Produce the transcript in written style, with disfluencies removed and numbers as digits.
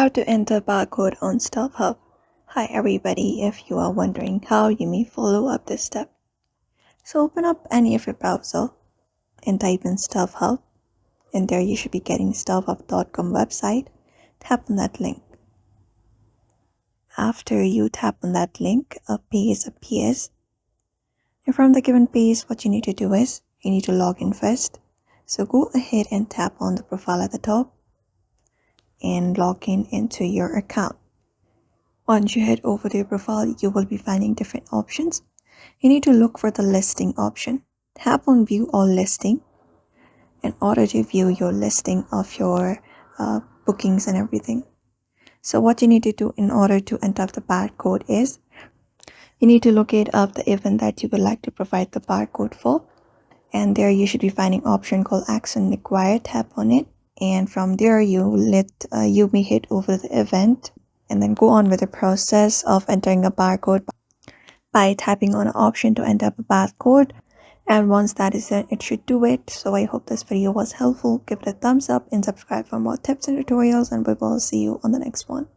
How to enter barcode on Stubhub. Hi everybody, if you are wondering how, you may follow up this step. So open up any of your browser and type in Stubhub, and there you should be getting stubhub.com website. Tap on that link. After you tap on that link, a page appears. And from the given page, what you need to do is you need to log in first. So go ahead and tap on the profile at the top and log in into your account. Once you head over to your profile, you will be finding different options. You need to look for the listing option. Tap on view all listing in order to view your listing of your bookings and everything. So what you need to do in order to enter the barcode is you need to locate up the event that you would like to provide the barcode for, and there you should be finding option called action required. Tap on it, and from there you may head over the event and then go on with the process of entering a barcode by tapping on an option to enter a barcode. And once that is done, it should do it. So I hope this video was helpful. Give it a thumbs up and subscribe for more tips and tutorials, and we will see you on the next one.